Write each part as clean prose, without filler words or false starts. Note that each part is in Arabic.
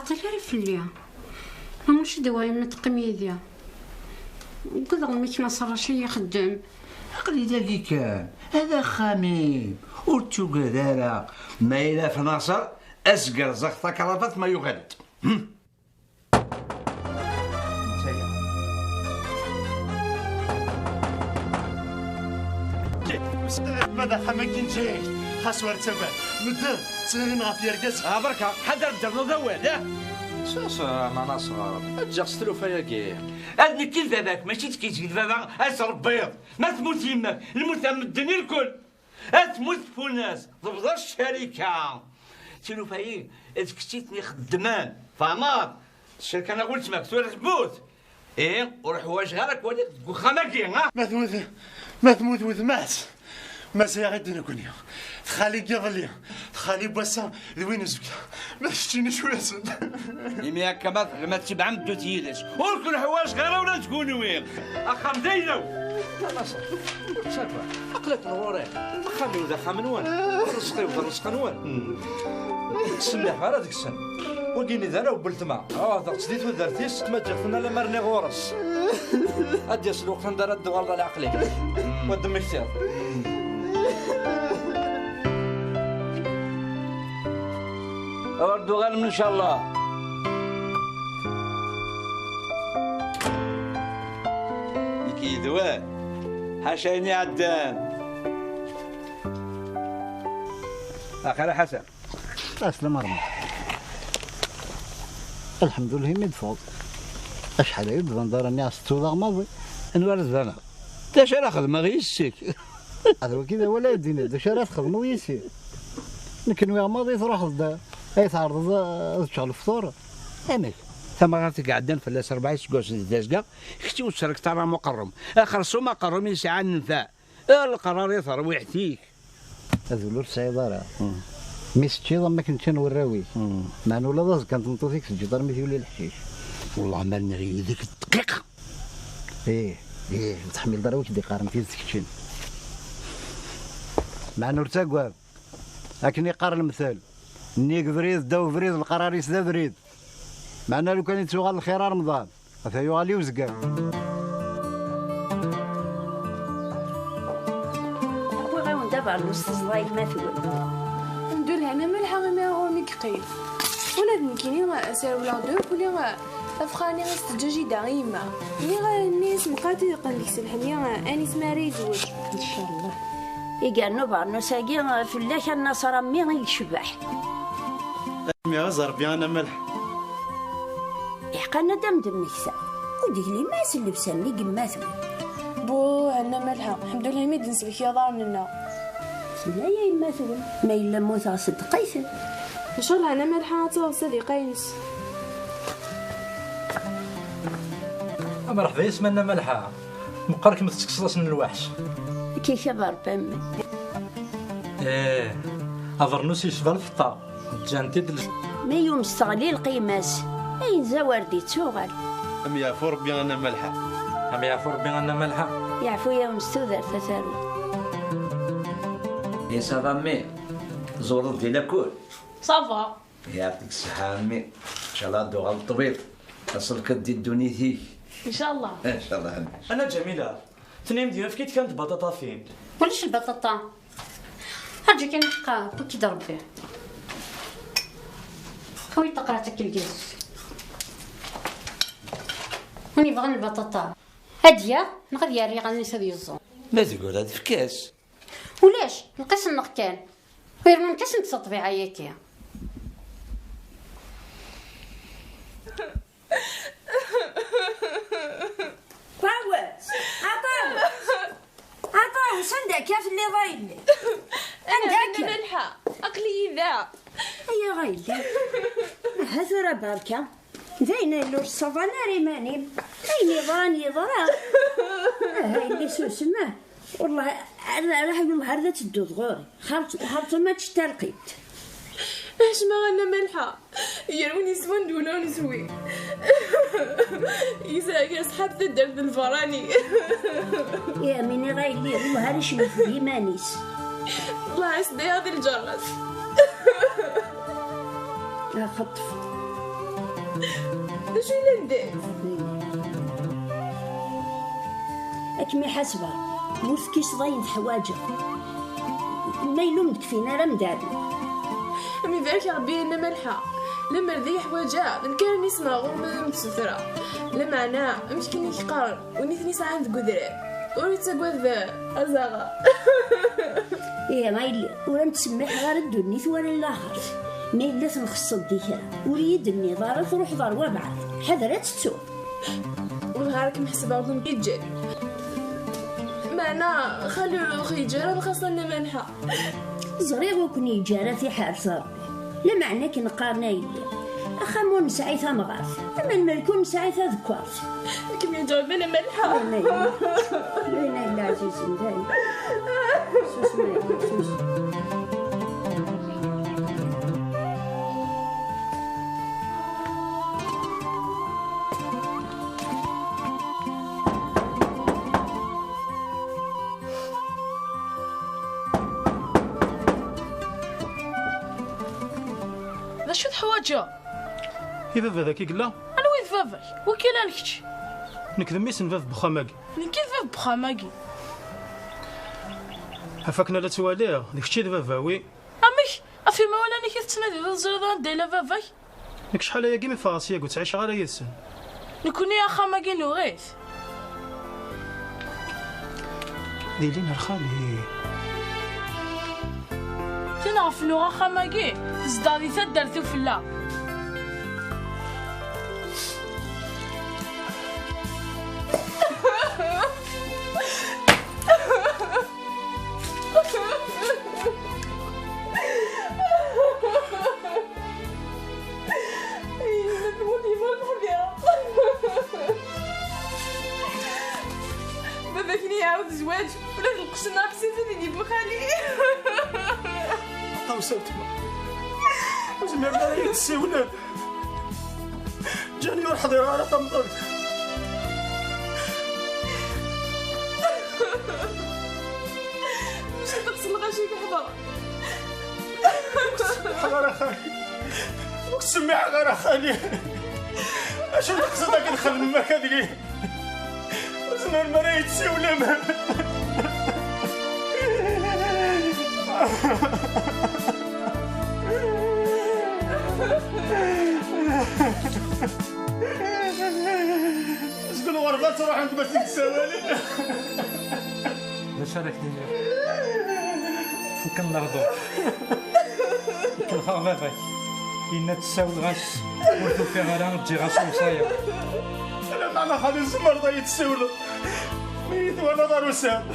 تعطيلي غير فليا ماشي دوايا من تقيم يديا وكذا ميك ما صار شي يخدم عقلي داكي كان هذا خامي ورتوكادارا ما إلا في ناصر أسقر زغطة كرافات ما يغلد ماذا حماكين جاي خاص ورد سبب مدة تسهلين غافير قزح بركة حدا بدرنا ذوال ساسا ما ناصر اجا ستلو فيا كي هاد كي باباك ماشي تكيتي بابا اسر بيض ما تموت يماك الموت من الدنيا الكل تموت فوناس تبدا الشركة تيلو فاي كتيتني خدمان فماض الشركة انا قلت ماك تولي تموت ايه وروح واش غيرك وليك تقول خماكي ها ما تموت وثمات ما سيغدنا كونيا خالي قبلي خالي بوسا لوين زبك ما شتيني شويه سد يميا كما ما تبع مدو تيلاش ولكن حواش غير ولا تكون وين اخا مدينو لا ناصر شاكوا عقلك نوري خلي وذا خامنوان رزقي وذا رزق نوان تسمح على ديك السن وقيني ذا وبلتما ضغط سديت ودرتيس ما جاتنا لا مرني غورس ادي الوقت ندار الدوال على عقلي ودم كثير أردو غنم إن شاء الله يكي دواء حشيني عدان أخي حسن أسلم مرمى الحمد لله مدفوض أشحال يبدا ندار الناس ستوضع ماضي نورد أنا داش أنا خدمة غير السيك هذا كذا ولا يدينا داش أنا خدمة ويسير لكن ويا ماضي تروح الدار هي تعرض تشغل الفطور امك ثم غاتي قاعدين في اللاس 4 سكوس دازكا اختي وشرك ترى مقرم اخر سوما قرم يسعى النفاع القرار يثر ويحتيك هذول السيداره ميستي ما كنتش نوراوي مع ولا ضاز كانت نطوفيك في الجدار مثل ولا الحشيش والله ما نغي ديك الدقيقه ايه وتحمل دراويك دي قارن في السكشين مع نورتاكوا لكن يقارن المثال نيك فريد داو فريد القراريس دا فريد معنا لو كان يتسوغال الخير رمضان فيو غالي وزكا أبوي غير ندابع المستزراي ما ثول ندولها أنا ملحق ما هو مكقيل ولا ذنكيني غا أسير ولا دوك ولا غا أفخاني غا استجاجي دايما ني غا الناس مقاتل قنديك سلحني غا أنيس ماري زوج إن شاء الله يقالنو بعض ساقي فلاش النصر مي يشبح مي غزر بيانا ملح يحقنا دمدم مكسا وديك لي ما سلبسني قماثو بو عنا ملحق الحمد لله ميد نسلك يا دار لنا لا يا يماثو ما إلا موت صدقيت إن شاء الله أنا ملحق تا صديقينس مرحبا يسمنا ملحة مقارك ما تتكسرش من الوحش كيف بربي ايه افرنوس يشبه الفطار جانتي ما يوم استغلي القيماس اين زواردي تسوغل أم يعفو ربي أنا ملحق هم يعفو ربي أنا ملحة يعفو يا مستودر تثارو يا صافا مي زورت ديال كل صافا يعطيك الصحة مي إن شاء الله دوغ الطبيب أصل كدي دونيتيك إن شاء الله إن شاء الله أنا جميلة تنيم ديما فكيت كانت بطاطا فين ولاش البطاطا هاجي كي نحقا كي ضربي خويا تقراتك الجاز هوني بغن البطاطا هادية نغدي الريق غادي نسى الزون ما تقول هاد في كاس ولاش نقيس النقكان غير من كاس نتص الطبيعة ياكي عطاوس عندك يا في اللي ضايلي عندك ملحق أقلي ذا هيا غايلي هذا بركة زين اللور الصفانة ريماني هيني ضراني ضرا هاي اللي سوسمه والله راح يقول هذا تدوز غوري خرط ما تشترقيت اش ما غنا ملحق يروني سوان دولون سوي يساقي اصحاب تدرد الفراني يا مني غايلي هو هذا شنو في مانيس الله يسدي هذا الجرس خطف شو اللي ندير؟ اكمي حاسبه موت كيش ضاين حواجه ما يلوم تكفينا راه مدارنا. أمي ذاك ربي أنا ملحة لما ردي حواجة من كان نسمع غوم متسترة لما أنا مشكل نشقر ونثني ساعة عند قدرة وريت تقول ذا أزاغة. إيه ما يلي ولا تسمح غير الدنيا ولا الآخر ما إلا تنخص الذكرى وريد النظارة تروح ضار وبعض حذرت تسوق والغارك محسبة وكم كيتجد معنا خلو خيجارة بخاصة لنا ملحة زريغ وكني جارتي حارس ربي لا معنى كي نقارنا يلي أخامون ساعتها مغارف أما الملكون ساعتها ذكرت كم يجاوب أنا ملحة لا إلا عزيز مداني سوس مالي سوس. ذا شو حواجه؟ إذا ذاك يقلا أنا وين فافاك؟ وكيلا نكتش؟ نكذب ميسن فاف بخاماكي نكيف فاف بخاماكي هفاكنا لا تواليه ديك الشيء فافاوي أميك أفي ما ولا نكيف تنادي ذا الزرادة دايلا فافاك ديك شحال هي كيما فاسيه قلت عايشه غير يسن نكوني يا خاماكي نوغيث ديلينا الخالي تنعرف لغة خاماكي تزدادي تدرتو في الله بابا كني يعاود زواج ولا نقصنا بسيفة اللي بخالي وصلت وزميرنا يتساونا جاني والحضيرة على طمطم مش تغسل الغاشي كحضر غير خالي وكسمي غير خالي اشو نقصد داك نخل من مكان ديالي وزنا المرا يتساونا شكون غربة تروح عند باش تتساوالي باش راك دير فك النهضو فك الخربافات إن تساوي غاس ورثو فيها غالا تجي غاس وصايا انا معنا خالي الزمر يتساولوا ميت وانا دار وسام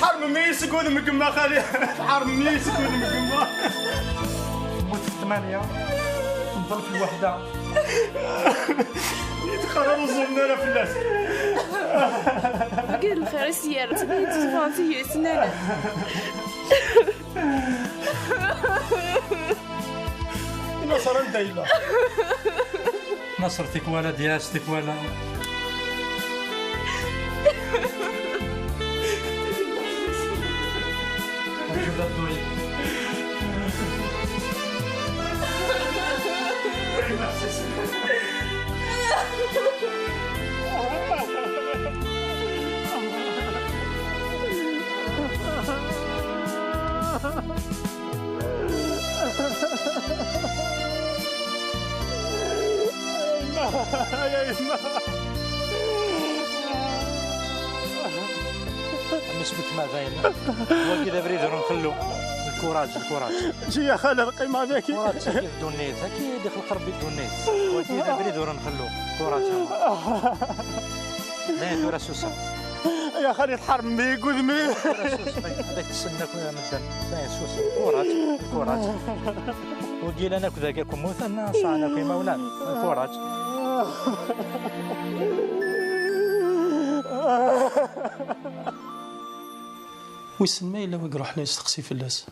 حرم ميس يقول مقما خالي حرم ميس يقول مقما موت في 8 نضل في الوحدة يتقرروا الزمنا في الناس قال الخير السيارة تبني تفانتي هي سنانة نصر الدايلة نصرتك ولا دياستك ولا موجودة الدوي يا إما مسكت ما باين وكذا بريد نخلو الكوراج جي يا خالد القيمة ذاك كوراج كيف دونيت هكي دخل قربي دونيت وكذا بريد نخلو كوراج لا دورا سوسه يا خالد حرمي قدمي هذاك تسنى كنا مدن لا سوسه كوراج وقيل انا كذا كاكم موت انا صانا في مولانا كوراج ويسن ما إلا ويروح لي يستقسي في اللاس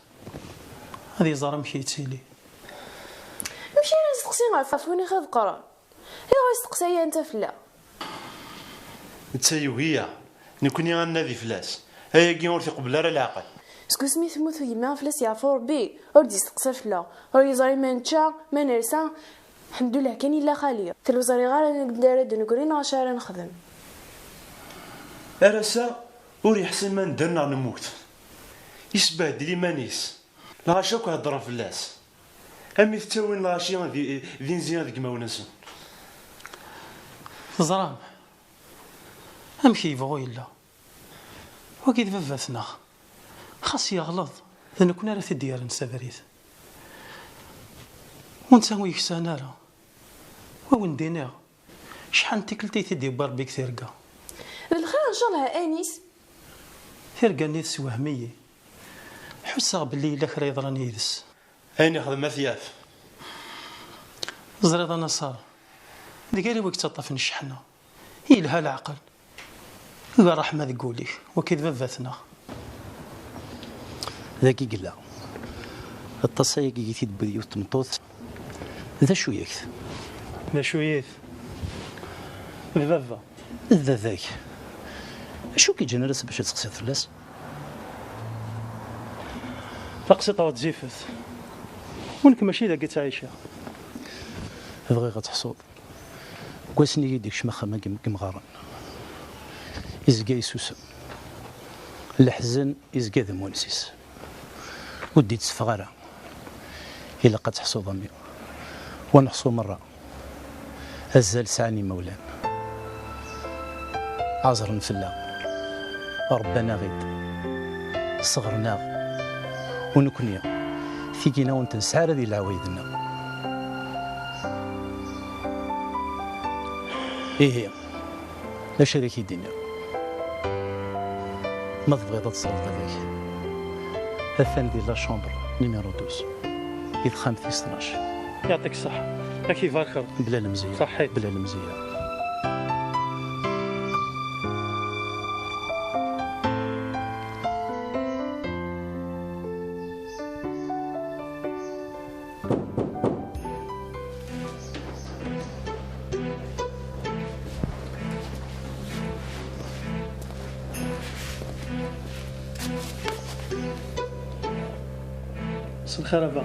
هذه زارة مشيتيلي مشي انا نستقسي غير فافوني خذ قرار غير يستقسي انت فلا تسيوهية نكوني غنادي فلاس هيا كي ورثي قبل راه العقل سكو سميت موت يما فلاس يعرفو ربي ورد يستقسى فلا ورد يزاري ما نتشا ما نرسا الحمد لله كان الا خالي تلوزاري غير نقدر نقرين غاشا نخدم. أرسا ور يحسن ما ندرنا نموت يسبهدل مانيس الغاشا كو هضرا فلاس أمي تتاوين الغاشي ذي نزيان ذيك ماونسن زرام أمشي يبغو يلا وكيد فافاسنا خاص يغلط ذا كنا راه تدير نسافريت ونساوي يكسانا راه وين دينا شحال تكلتي تدي بربيك ثرقه بالخير ان شاء الله انيس ثرقه نيت وهميه حسها باللي الا كرا يضرني يدس هاني خدم مثياف زريض انا صار ديك اللي وقت طفن الشحنه هي لها العقل يا رحمه تقولي وكيد فافاتنا ذاكي قلا التصايق يجي تبدي وتمطوط ذا شو يكث لا شويت الفافا ذا ذاك شو كي جنرس باش تسقسي فلاس تقسيطه وتزيفت ونك ماشي ذاك تعيشها بغي غتحصود كواسني يديك شمخه ما كمغارن يزقا يسوسم الحزن يزقا ذا مونسيس ودي تسفغارة إلا قد تحصو ضمي ونحصو مرة أزال سعني مولان عزر نفلا ربنا غيد صغرنا ونكنيا فيكينا ونتنسعر ذي العوايدنا إيه هي لا شريك الدنيا ما تبغي تصرف هذاك الثاني ديال لا شومبر نيميرو 12 إذ خامتي 12 يعطيك الصحة كيف فاكر بلا المزية صحيت بلا المزية صل خير أبا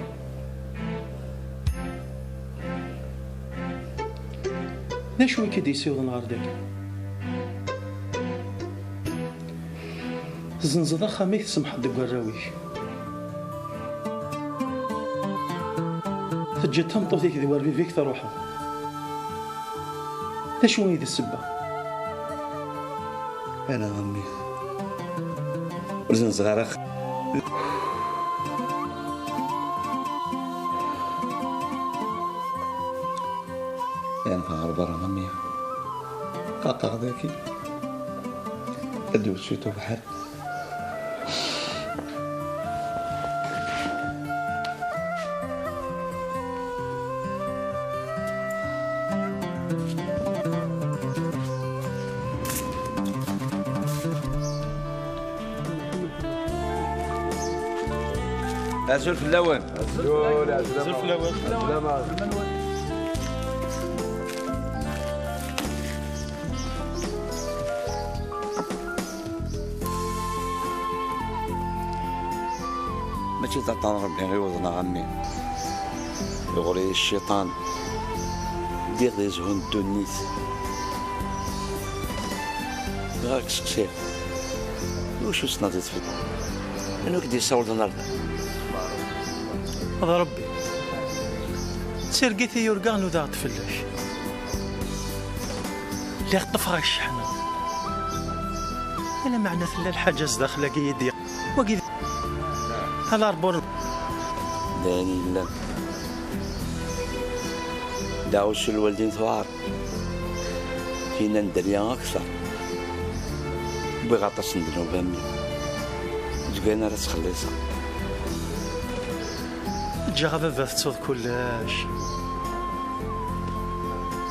ليش وين كيدي يسيوض نهار داك الزنزدة خميث سمح دق الراويش تجي تمطو فيك ذي وربي فيك تروحها ليش وين ذي السبة أنا غمي ورزن صغارخ يعني فهر برا غمي قاقا ذاكي أدو شيتو بحال أزول في اللون زرف الأول ماشي تعطان ربي غير وزنا غمي يغري الشيطان دير ذي زهون الدنيت غاك سقسيه وشو سناديت فيك منو كدي يصور النهارده هذا ربي سيرقيتي يورقان وذا تفلش اللي خطفها الشحنة إلا معنى لا الحاجة داخلة يدي وقيد هلا ربون داني لا داوش الوالدين ثوار فينا ندريا أكثر بغا تصندنو بامي زقينا راس خليصة جا غابة تصوض كلاش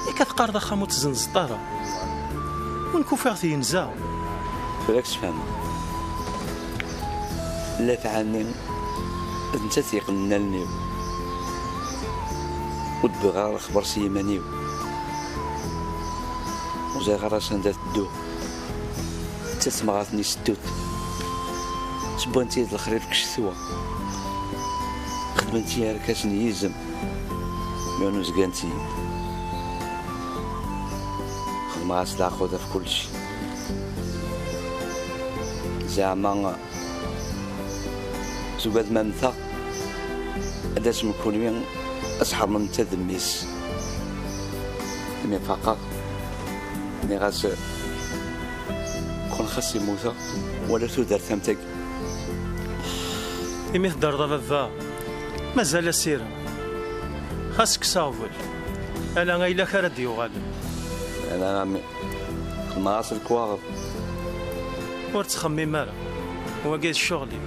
ياك تقارض خامو تزنز طارة ونكون فيها ينزا فراكش فاهمة لا تعني انت تيقلنا لنيو ودبغا الخبر سيمانيو وزي غراس ندات الدو تسمغاتني ستوت سبوانتي الخريف كشتوا خدمتي ركاس نيزم لأنو زقانتي خدمة غاسلا خوذا في كل شيء زعما زوجات ممثا أداس من كل يوم أصحاب من تذميس مي فقط مي غاس كون خاص يموتا ولا تودر ثمتك إمي تدار بابا مازال سيرا خاصك صافل أنا غايلا كرد يوغال أنا عمي ما أصل كواغب ور تخمم مالا هو قايد شغلي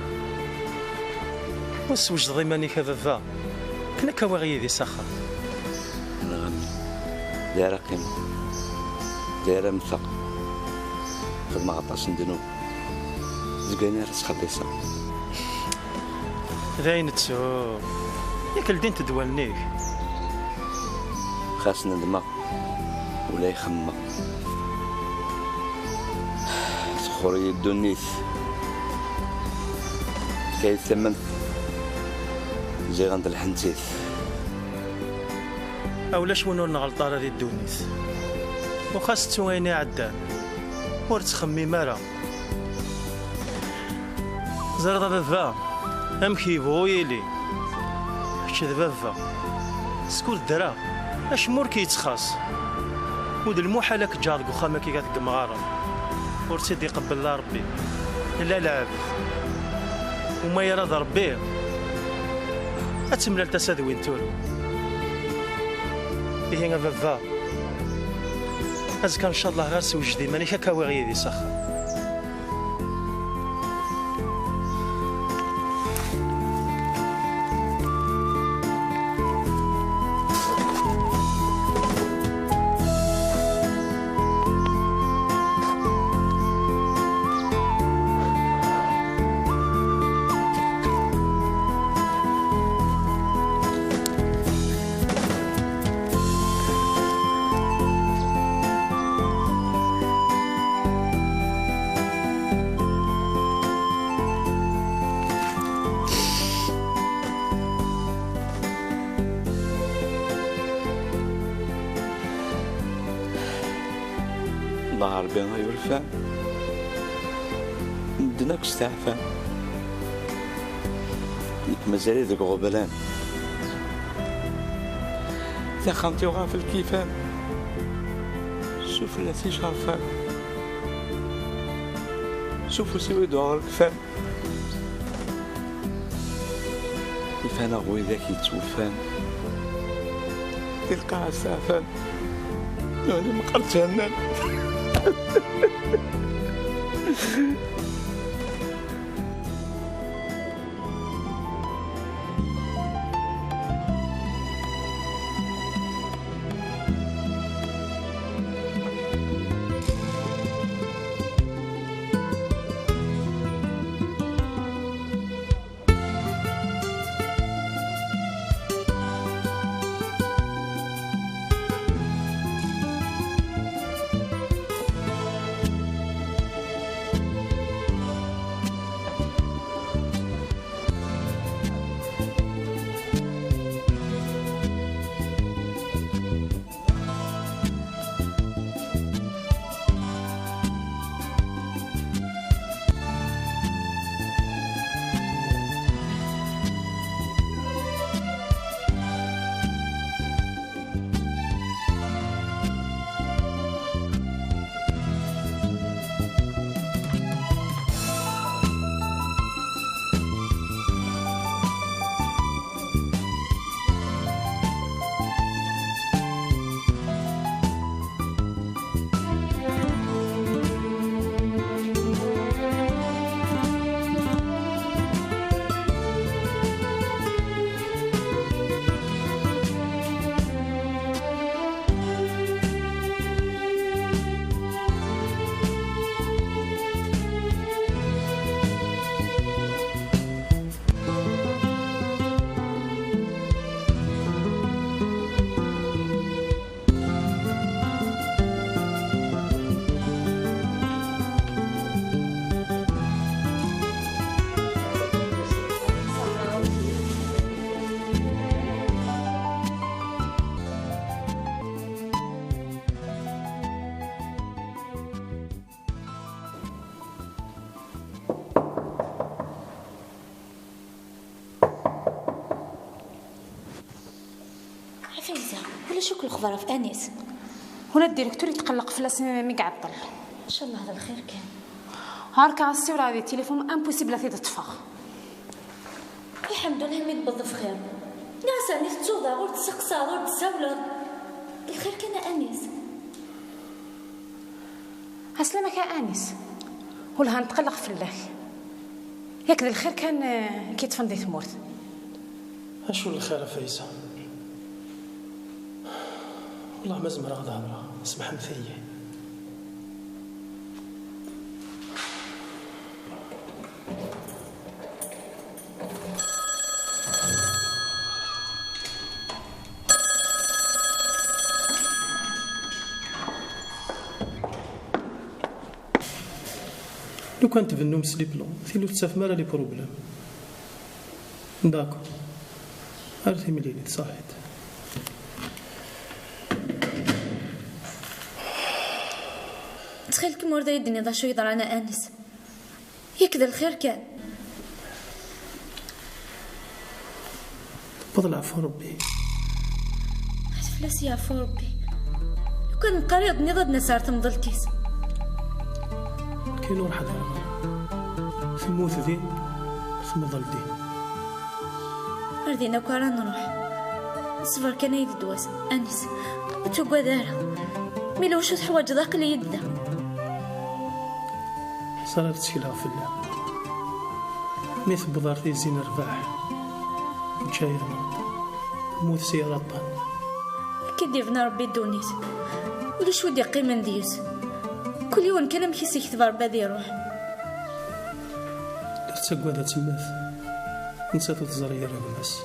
وسوج ضيماني كبابا كنا كواغي ذي سخر أنا غمي دايرة قيمة دايرة مثق خدمة غطاس ندنوب زقاني راس خبيصة ذاين تسو ياك الدين تدوالنيك خاص ندمق ولا يخمق سخوري الدنيث كاين ثمن زي غند الحنتيث أولاش ونور نغلطار هذه الدونيث وخاص تويني عدان ور تخمم مالا زرد بابا أمك يبغو يلي حشد بابا سكول درا اش مور كيتخاص ود المحالك جارك وخامك كي قاعد مغارم ور تيدي يقبل الله ربي لا العبد وما يراد ربي اتملال تسادوين تولو إيه بابا أزكى إن شاء الله غاس وجدي ماني كاواغي ذي سخر الله ربي غيرفع ندناك استعفى ليك مازال ذاك غبلان تا خمتي وغا في الكيفان شوف التي شرفان شوفوا سوي دوار الكفان كيفان غوي ذاك يتوفان تلقى عسافان يعني مقرت هنان ولا شوك الخضره في انيس. ولا الديريكتور يتقلق فلاس مي قعطل. ان شاء الله هذا الخير كان. هاركا السيور هذه التليفون امبوسيبل تطفى. الحمد لله مي تبض في خير. ناس انيس توضع غير تسقسا غير تساولر. الخير كان انيس. اسلامك يا انيس. ولها نتقلق في الله. ياك ذا الخير كان كي تفندي تموت. اشو الخير فايزه؟ والله ما زمر غدا هضره صباح مثيه. لو كان تبنو مسلي بلون ثيلو تساف مالا لي بروبليم داكو عرفتي مليلي تصاحت. تخيل كي موردا يدني ضا شو يضر انا انس. ياك ذا الخير كان. فضل عفو ربي. فلاس يعفو ربي. لو كان قريض نضدنا صارت مضلتيس. كاين واحد في الموت ذي ثم ظل دين. ردينا كورا نروح. الصفر كان يد دواس انس. وتوقع دارها. ميلو وشو تحواج ذاك اللي يده. صارت تشيلها في الله. ميث بضارتي زين رباح. مشايرة. موت سيارات طان. كي يفنى ربي الدونيس. ولا شو دي قيمة نديوس. كل يوم كان مكيس يكتب ربا دي يروح. تسقوا ذا تماث. نساتو تزري راه الناس.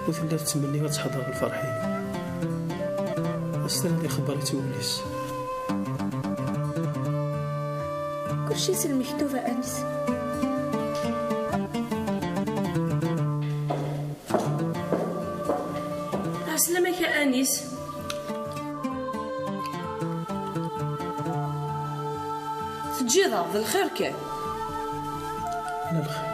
وثلا تتمني وتحضر الفرحين. استنى اللي خبرتي وليس. كل شيء المكتوبة أنس. عسلامك يا أنيس. تجي ذا الخير كان. أنا الخير.